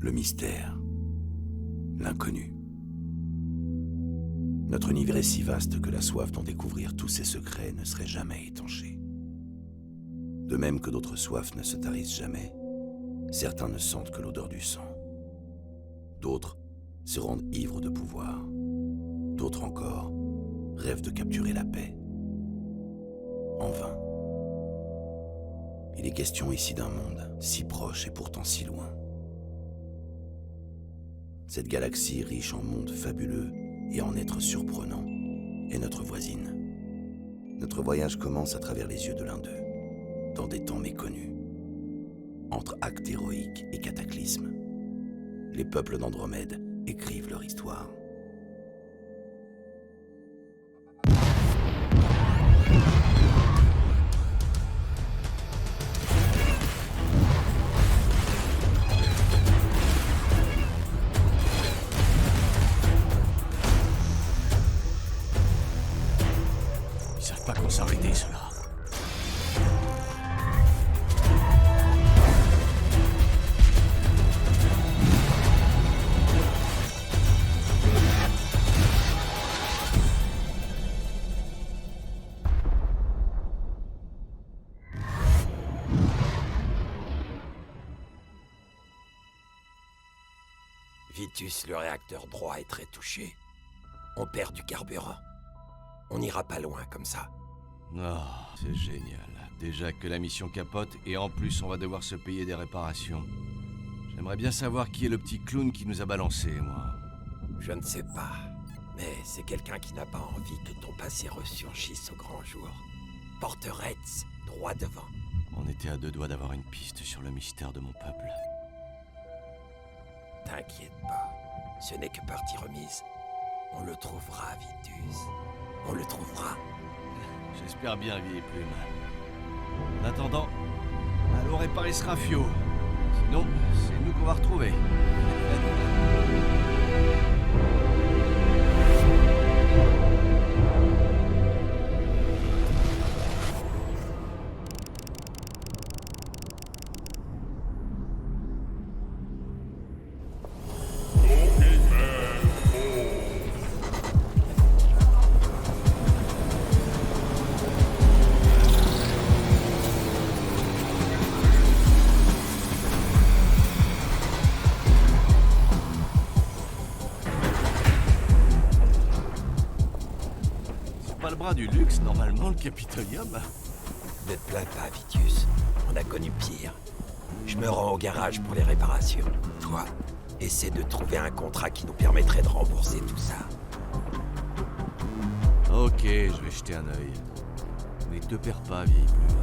Le mystère. L'inconnu. Notre univers est si vaste que la soif d'en découvrir tous ses secrets ne serait jamais étanchée. De même que d'autres soifs ne se tarissent jamais, certains ne sentent que l'odeur du sang. D'autres se rendent ivres de pouvoir. D'autres encore rêvent de capturer la paix. En vain. Il est question ici d'un monde si proche et pourtant si loin. Cette galaxie riche en mondes fabuleux et en êtres surprenants est notre voisine. Notre voyage commence à travers les yeux de l'un d'eux, dans des temps méconnus. Entre actes héroïques et cataclysmes, les peuples d'Andromède écrivent leur histoire. Ils savent pas quand s'arrêter, ceux-là. Vitus, le réacteur droit est très touché. On perd du carburant. On n'ira pas loin comme ça. Oh, c'est génial. Déjà que la mission capote, et en plus on va devoir se payer des réparations. J'aimerais bien savoir qui est le petit clown qui nous a balancé, moi. Je ne sais pas. Mais c'est quelqu'un qui n'a pas envie que ton passé ressurgisse au grand jour. Porte Reds, droit devant. On était à 2 doigts d'avoir une piste sur le mystère de mon peuple. T'inquiète pas. Ce n'est que partie remise. On le trouvera, Vitus. On le trouvera. J'espère bien, vieille plume. En attendant, allons réparer ce rafio. Sinon, c'est nous qu'on va retrouver. Le bras du luxe, normalement, le Capitolium. Ne te plains pas, Vitus. On a connu pire. Je me rends au garage pour les réparations. Toi, essaie de trouver un contrat qui nous permettrait de rembourser tout ça. Ok, je vais jeter un œil. Mais te perds pas, vieille plume.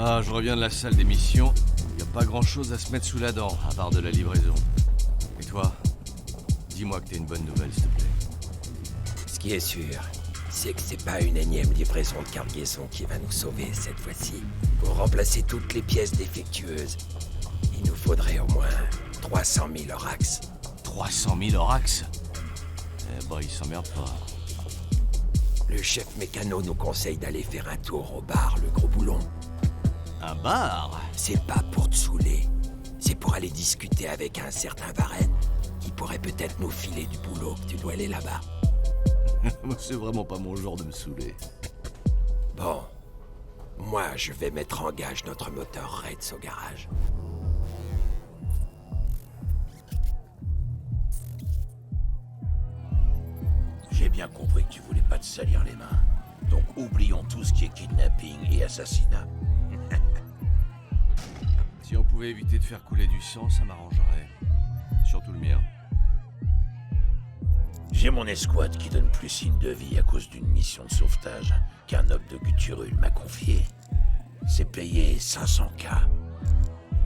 Ah, je reviens de la salle d'émission. Y a pas grand-chose à se mettre sous la dent, à part de la livraison. Et toi, dis-moi que t'as une bonne nouvelle, s'il te plaît. Ce qui est sûr, c'est que c'est pas une énième livraison de cargaison qui va nous sauver cette fois-ci. Pour remplacer toutes les pièces défectueuses, il nous faudrait au moins 300 000 Orax. 300 000 Orax? Eh bah, il s'emmerde pas. Le chef mécano nous conseille d'aller faire un tour au bar, le Gros Boulon. Un bar? C'est pas pour te saouler. C'est pour aller discuter avec un certain Varenne qui pourrait peut-être nous filer du boulot que tu dois aller là-bas. C'est vraiment pas mon genre de me saouler. Bon. Moi, je vais mettre en gage notre moteur Reds au garage. J'ai bien compris que tu voulais pas te salir les mains. Donc oublions tout ce qui est kidnapping et assassinat. Si on pouvait éviter de faire couler du sang, ça m'arrangerait. Surtout le mien. J'ai mon escouade qui donne plus signe de vie à cause d'une mission de sauvetage qu'un noble de Gutturul m'a confié. C'est payé 500K.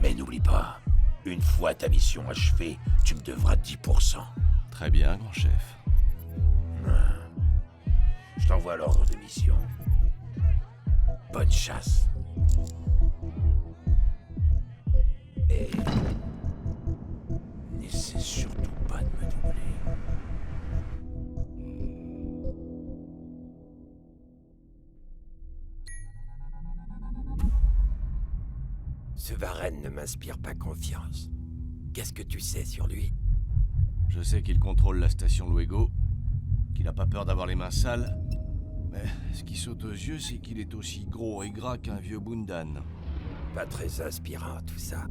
Mais n'oublie pas, Une fois ta mission achevée, tu me devras 10%. Très bien, grand chef. Je t'envoie l'ordre de mission. Bonne chasse. Et n'essaie surtout pas de me doubler. Ce Varenne ne m'inspire pas confiance. Qu'est-ce que tu sais sur lui? Je sais qu'il contrôle la station Luego, qu'il n'a pas peur d'avoir les mains sales, mais ce qui saute aux yeux, c'est qu'il est aussi gros et gras qu'un vieux Bundan. Pas très inspirant tout ça.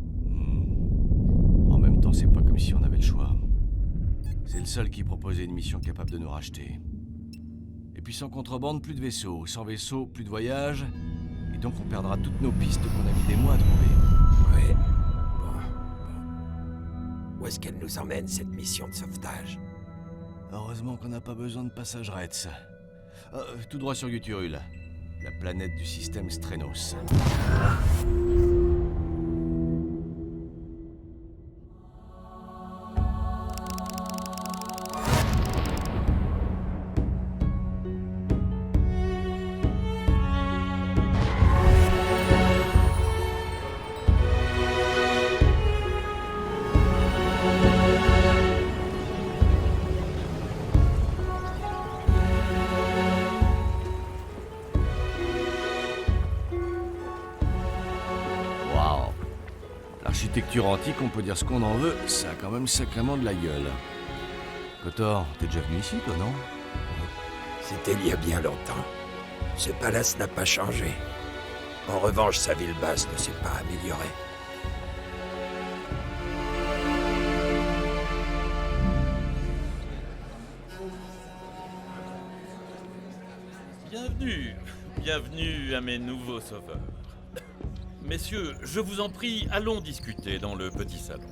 En même temps, c'est pas comme si on avait le choix. C'est le seul qui proposait une mission capable de nous racheter. Et puis sans contrebande, plus de vaisseaux. Sans vaisseaux, plus de voyages. Et donc on perdra toutes nos pistes qu'on a mis des mois à trouver. Ouais. Bon. Où est-ce qu'elle nous emmène, cette mission de sauvetage? Heureusement qu'on n'a pas besoin de passage Retz. Tout droit sur Guturul, la planète du système Strenos. L'architecture antique, on peut dire ce qu'on en veut, ça a quand même sacrément de la gueule. Kotor, t'es déjà venu ici, toi, non? C'était il y a bien longtemps. Ce palace n'a pas changé. En revanche, sa ville basse ne s'est pas améliorée. Bienvenue à mes nouveaux sauveurs. Messieurs, je vous en prie, allons discuter dans le petit salon.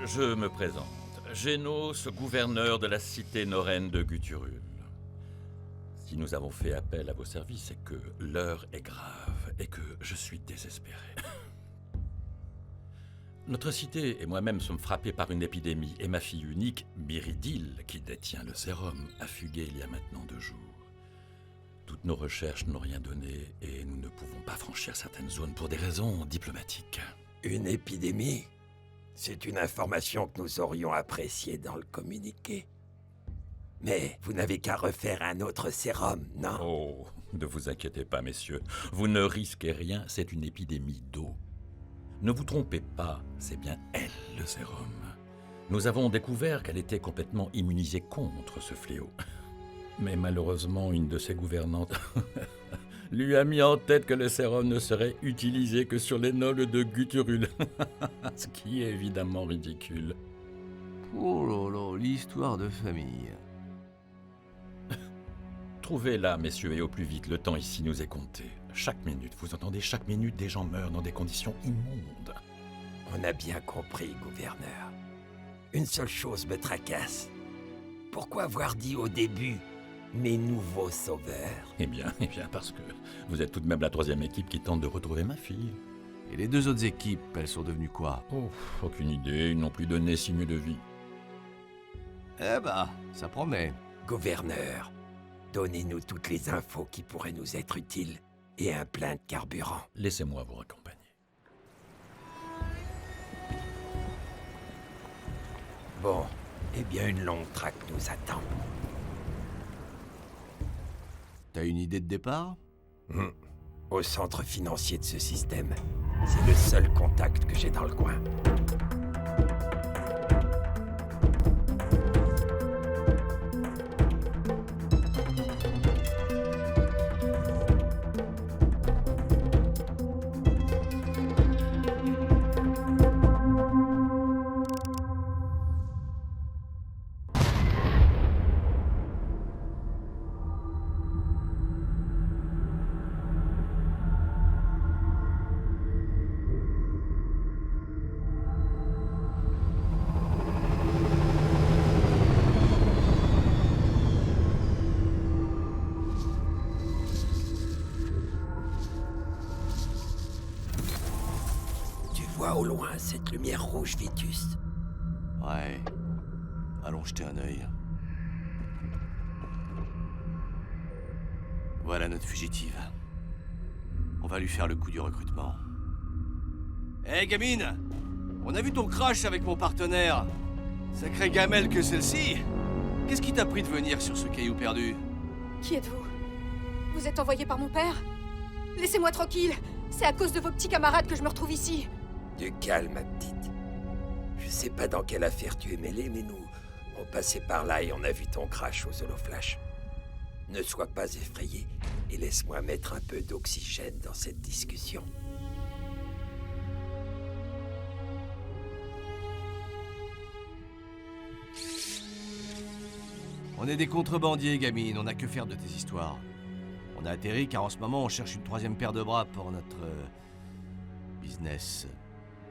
Je me présente, Genos, gouverneur de la cité norraine de Guturul. Si nous avons fait appel à vos services, c'est que l'heure est grave et que je suis désespéré. Notre cité et moi-même sommes frappés par une épidémie et ma fille unique, Myridil, qui détient le sérum, a fugué il y a maintenant 2 jours. Toutes nos recherches n'ont rien donné et nous ne pouvons pas franchir certaines zones pour des raisons diplomatiques. Une épidémie? C'est une information que nous aurions appréciée dans le communiqué. Mais vous n'avez qu'à refaire un autre sérum, non? Oh, ne vous inquiétez pas, messieurs. Vous ne risquez rien, c'est une épidémie d'eau. Ne vous trompez pas, c'est bien elle, le sérum. Nous avons découvert qu'elle était complètement immunisée contre ce fléau. Mais malheureusement, une de ses gouvernantes lui a mis en tête que le sérum ne serait utilisé que sur les nobles de Guturul. Ce qui est évidemment ridicule. Oh là là, l'histoire de famille. Trouvez-la, messieurs, et au plus vite, le temps ici nous est compté. Chaque minute, vous entendez, chaque minute, des gens meurent dans des conditions immondes. On a bien compris, gouverneur. Une seule chose me tracasse. Pourquoi avoir dit au début « mes nouveaux sauveurs » Eh bien, parce que vous êtes tout de même la 3e équipe qui tente de retrouver ma fille. Et les 2 autres équipes, elles sont devenues quoi? Oh, aucune idée, ils n'ont plus donné signe de vie. Eh bah, ça promet. Gouverneur, donnez-nous toutes les infos qui pourraient nous être utiles et un plein de carburant. Laissez-moi vous accompagner. Bon, eh bien une longue traque nous attend. T'as une idée de départ? Au centre financier de ce système. C'est le seul contact que j'ai dans le coin. vois au loin cette lumière rouge vétuste? Ouais. Allons jeter un œil. Voilà notre fugitive. On va lui faire le coup du recrutement. Hé, gamine! On a vu ton crash avec mon partenaire. Sacrée gamelle que celle-ci! Qu'est-ce qui t'a pris de venir sur ce caillou perdu? Qui êtes-vous? Vous êtes envoyé par mon père? Laissez-moi tranquille! C'est à cause de vos petits camarades que je me retrouve ici! Du calme, ma petite. Je sais pas dans quelle affaire tu es mêlée, mais nous, on passait par là et on a vu ton crash aux holoflash. Ne sois pas effrayé et laisse-moi mettre un peu d'oxygène dans cette discussion. On est des contrebandiers, gamine, on n'a que faire de tes histoires. On a atterri car en ce moment on cherche une troisième paire de bras pour notre... business.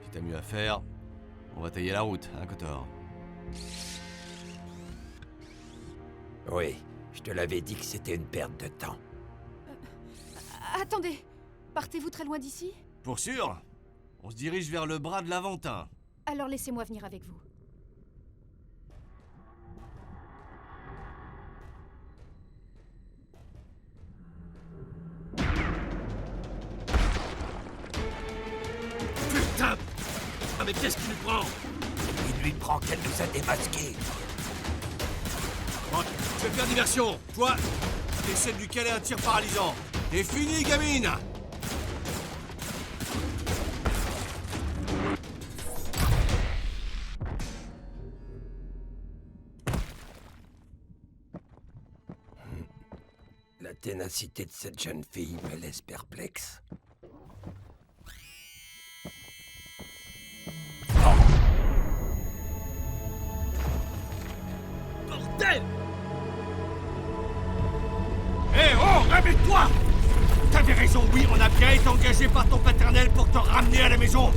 Si t'as mieux à faire, on va tailler la route, hein, Kotor? Oui, je te l'avais dit que c'était une perte de temps. Attendez! Partez-vous très loin d'ici? Pour sûr, on se dirige vers le bras de l'Aventin. Alors laissez-moi venir avec vous. Putain! Ah mais qu'est-ce qu'il lui prend? Il lui prend qu'elle nous a démasqués. Bon, je vais faire diversion. Toi, t'essaies de lui caler un tir paralysant. Et fini, gamine! La ténacité de cette jeune fille me laisse perplexe. Bordel! Eh oh, réveille-toi! T'avais raison, oui, on a bien été engagé par ton paternel pour te ramener à la maison.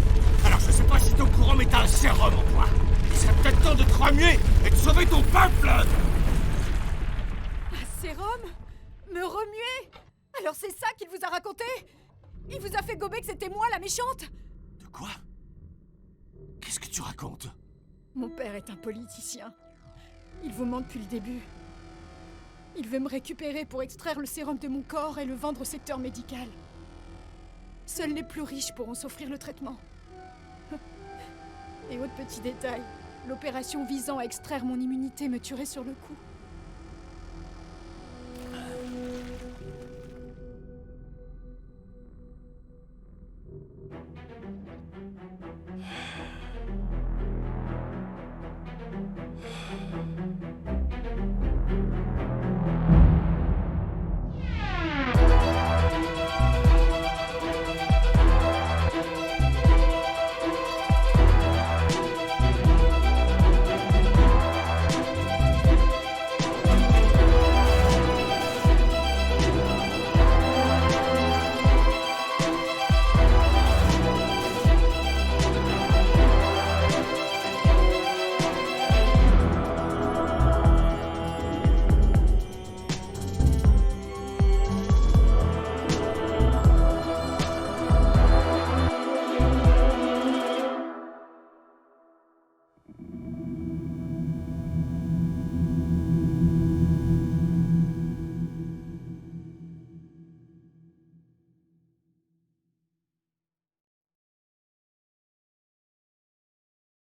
Alors je sais pas si t'es au courant, mais t'as un sérum en toi. Il serait peut-être temps de te remuer et de sauver ton peuple! Un sérum? Me remuer? Alors c'est ça qu'il vous a raconté? Il vous a fait gober que c'était moi la méchante? De quoi? Qu'est-ce que tu racontes? Mon père est un politicien. Il vous ment depuis le début. Il veut me récupérer pour extraire le sérum de mon corps et le vendre au secteur médical. Seuls les plus riches pourront s'offrir le traitement. Et autre petit détail, l'opération visant à extraire mon immunité me tuerait sur le coup.